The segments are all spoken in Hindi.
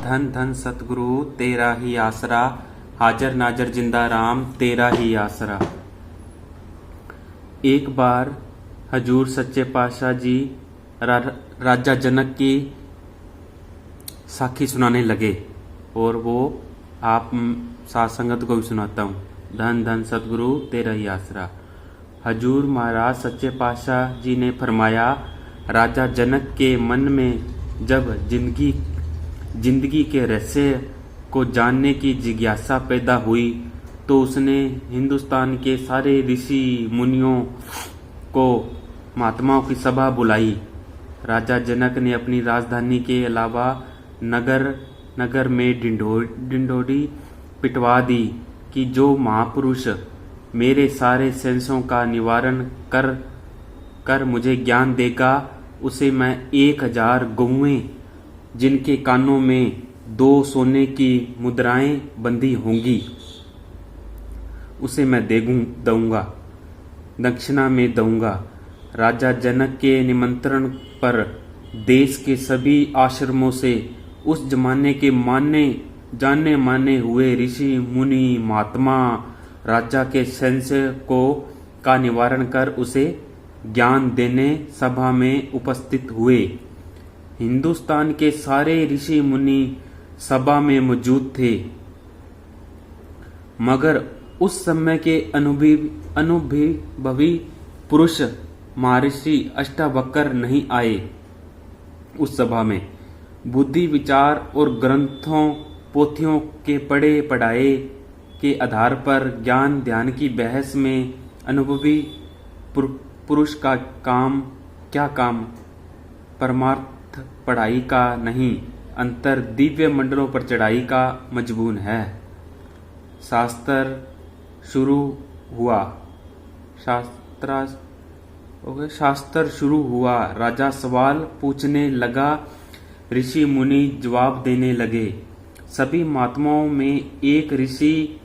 धन धन सतगुरु तेरा ही आसरा, हाजर नाजर जिंदा राम तेरा ही आसरा। एक बार हजूर सच्चे पातशाह जी राजा जनक की साखी सुनाने लगे और वो आप साथ संगत को भी सुनाता हूँ। धन धन सतगुरु तेरा ही आसरा। हजूर महाराज सच्चे पातशाह जी ने फरमाया, राजा जनक के मन में जब जिंदगी के रहस्य को जानने की जिज्ञासा पैदा हुई तो उसने हिंदुस्तान के सारे ऋषि मुनियों को महात्माओं की सभा बुलाई। राजा जनक ने अपनी राजधानी के अलावा नगर में ढिंढोरी पिटवा दी कि जो महापुरुष मेरे सारे संशयों का निवारण कर मुझे ज्ञान देगा उसे मैं 1000 गौएं जिनके कानों में 2 सोने की मुद्राएं बंधी होंगी उसे मैं दूंगा, दक्षिणा में दूंगा। राजा जनक के निमंत्रण पर देश के सभी आश्रमों से उस जमाने के जाने माने हुए ऋषि मुनि महात्मा राजा के संशय का निवारण कर उसे ज्ञान देने सभा में उपस्थित हुए। हिंदुस्तान के सारे ऋषि मुनि सभा में मौजूद थे, मगर उस समय के अनुभवी पुरुष महर्षि अष्टावक्र नहीं आए। उस सभा में बुद्धि विचार और ग्रंथों पोथियों के पढ़े पढ़ाए के आधार पर ज्ञान ध्यान की बहस में अनुभवी पुरुष का क्या काम परमार्थ पढ़ाई का नहीं, अंतर दिव्य मंडलों पर चढ़ाई का मजबून है। शास्त्र शुरू हुआ। राजा सवाल पूछने लगा, ऋषि मुनि जवाब देने लगे। सभी महात्माओं में एक ऋषि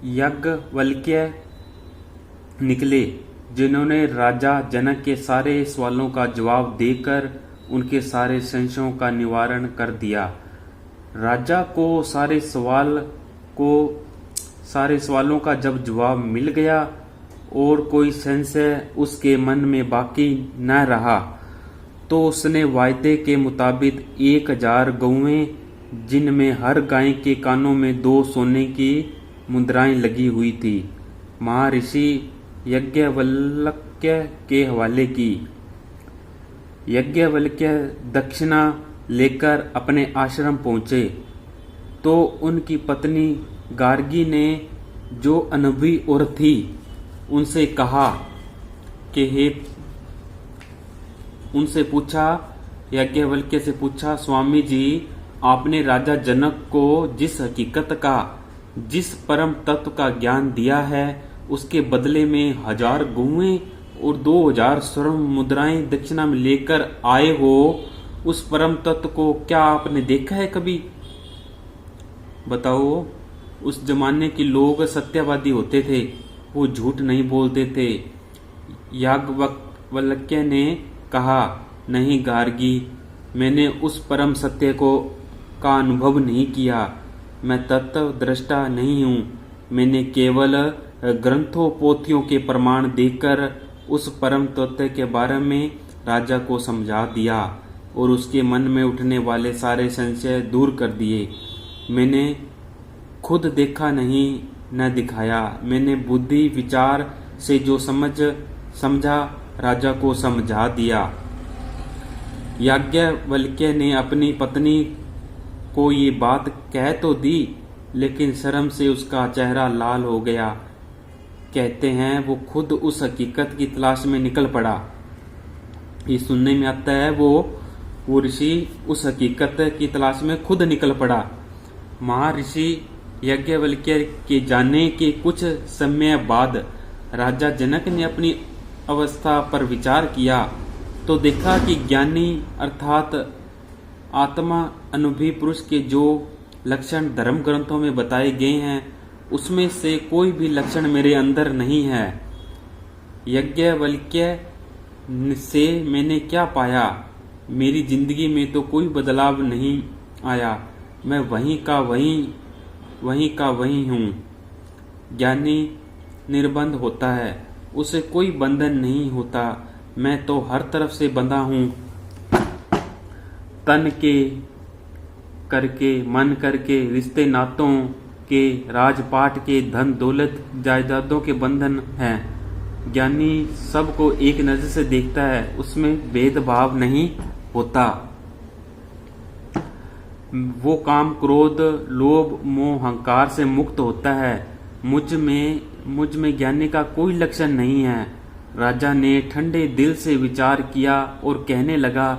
याज्ञवल्क्य निकले जिन्होंने राजा जनक के सारे सवालों का जवाब देकर उनके सारे संशयों का निवारण कर दिया। राजा को सारे सवालों का जब जवाब मिल गया और कोई संशय उसके मन में बाकी न रहा तो उसने वायदे के मुताबिक 1000 गौएं जिनमें हर गाय के कानों में 2 सोने की मुद्राएं लगी हुई थी महर्षि याज्ञवल्क्य के हवाले की। याज्ञवल्क्य दक्षिणा लेकर अपने आश्रम पहुंचे तो उनकी पत्नी गार्गी ने, जो अनुभवी औरत थी, उनसे कहा कि याज्ञवल्क्य से पूछा, स्वामी जी, आपने राजा जनक को जिस हकीकत का, जिस परम तत्व का ज्ञान दिया है उसके बदले में 1000 गौएं और 2000 स्वर्ण मुद्राएं दक्षिणा में लेकर आए हो, उस परम तत्व को क्या आपने देखा है कभी? बताओ। उस जमाने के लोग सत्यवादी होते थे, वो झूठ नहीं बोलते थे। याज्ञवल्क्य ने कहा, नहीं गार्गी, मैंने उस परम सत्य का अनुभव नहीं किया। मैं तत्व दृष्टा नहीं हूँ। मैंने केवल ग्रंथों पोथियों के प्रमाण देकर उस परम तत्व के बारे में राजा को समझा दिया और उसके मन में उठने वाले सारे संशय दूर कर दिए। मैंने खुद देखा नहीं न दिखाया। मैंने बुद्धि विचार से जो समझा राजा को समझा दिया। याज्ञवल्क्य ने अपनी पत्नी को ये बात कह तो दी, लेकिन शर्म से उसका चेहरा लाल हो गया। कहते हैं वो खुद उस हकीकत की तलाश में निकल पड़ा। ये सुनने में आता है वो ऋषि उस हकीकत की तलाश में खुद निकल पड़ा। महर्षि याज्ञवल्क्य के जाने के कुछ समय बाद राजा जनक ने अपनी अवस्था पर विचार किया तो देखा कि ज्ञानी अर्थात आत्मा अनुभवी पुरुष के जो लक्षण धर्म ग्रंथों में बताए गए हैं उसमें से कोई भी लक्षण मेरे अंदर नहीं है। याज्ञवल्क्य से मैंने क्या पाया? मेरी जिंदगी में तो कोई बदलाव नहीं आया। मैं वहीं का वहीं हूँ। ज्ञानी निर्बंध होता है, उसे कोई बंधन नहीं होता। मैं तो हर तरफ से बंधा हूँ, तन के करके, मन करके, रिश्ते नातों के, राजपाट के, धन दौलत जायदादों के बंधन हैं। ज्ञानी सबको एक नजर से देखता है, उसमें भेदभाव नहीं होता। वो काम, क्रोध, लोभ, मोह, अहंकार से मुक्त होता है। मुझ में ज्ञानी का कोई लक्षण नहीं है। राजा ने ठंडे दिल से विचार किया और कहने लगा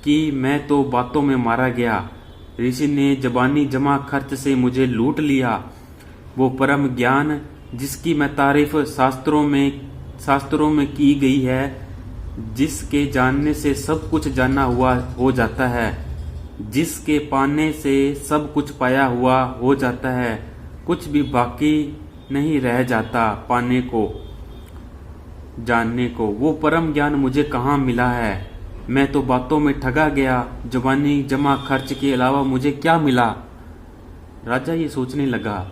कि मैं तो बातों में मारा गया। ऋषि ने जबानी जमा खर्च से मुझे लूट लिया। वो परम ज्ञान जिसकी मैं तारीफ शास्त्रों में की गई है, जिसके जानने से सब कुछ जाना हुआ हो जाता है, जिसके पाने से सब कुछ पाया हुआ हो जाता है, कुछ भी बाकी नहीं रह जाता पाने को, जानने को। वो परम ज्ञान मुझे कहाँ मिला है? मैं तो बातों में ठगा गया। जुबानी जमा खर्च के अलावा मुझे क्या मिला? राजा ये सोचने लगा।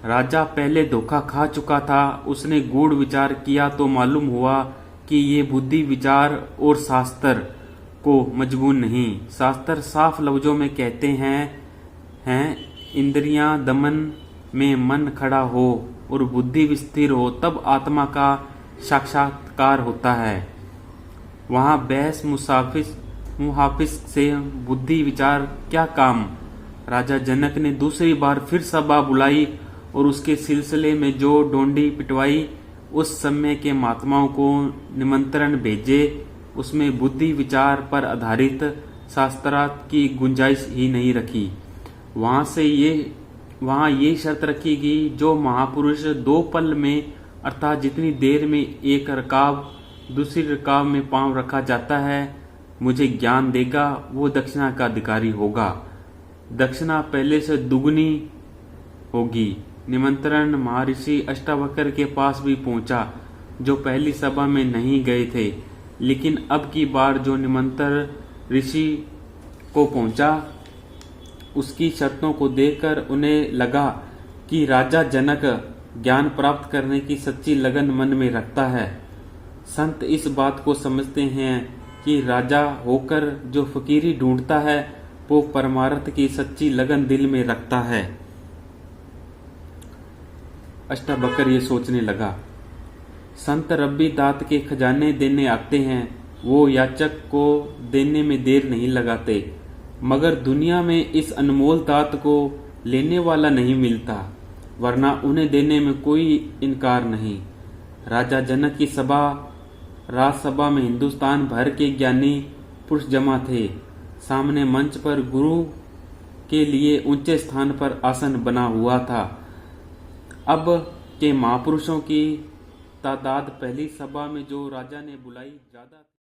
राजा पहले धोखा खा चुका था। उसने गूढ़ विचार किया तो मालूम हुआ कि ये बुद्धि विचार और शास्त्र को मजबूर नहीं। शास्त्र साफ लफ्जों में कहते हैं इंद्रियां दमन में मन खड़ा हो और बुद्धि स्थिर हो, तब आत्मा का साक्षात्कार होता है। वहां बहस मुहाफिज से बुद्धि विचार क्या काम? राजा जनक ने दूसरी बार फिर सभा बुलाई और उसके सिलसिले में जो डोंडी पिटवाई, उस समय के महात्माओं को निमंत्रण भेजे। उसमें बुद्धि विचार पर आधारित शास्त्रार्थ की गुंजाइश ही नहीं रखी। वहां ये शर्त रखी गई, जो महापुरुष 2 पल में, अर्थात जितनी देर में एक रकाब दूसरी रकाब में पांव रखा जाता है, मुझे ज्ञान देगा, वो दक्षिणा का अधिकारी होगा। दक्षिणा पहले से दुगनी होगी। निमंत्रण महर्षि अष्टावक्र के पास भी पहुंचा, जो पहली सभा में नहीं गए थे। लेकिन अब की बार जो निमंत्रण ऋषि को पहुंचा, उसकी शर्तों को देखकर उन्हें लगा कि राजा जनक ज्ञान प्राप्त करने की सच्ची लगन मन में रखता है। संत इस बात को समझते हैं कि राजा होकर जो फकीरी ढूंढता है, वो परमार्थ की सच्ची लगन दिल में रखता है। अष्टावक्र ये सोचने लगा। संत रब्बी दात के खजाने देने आते हैं, वो याचक को देने में देर नहीं लगाते, मगर दुनिया में इस अनमोल दात को लेने वाला नहीं मिलता, वरना उन्हें देने में कोई इनकार नहीं। राजा जनक की राजसभा में हिंदुस्तान भर के ज्ञानी पुरुष जमा थे। सामने मंच पर गुरु के लिए ऊंचे स्थान पर आसन बना हुआ था। अब के महापुरुषों की तादाद पहली सभा में जो राजा ने बुलाई ज्यादा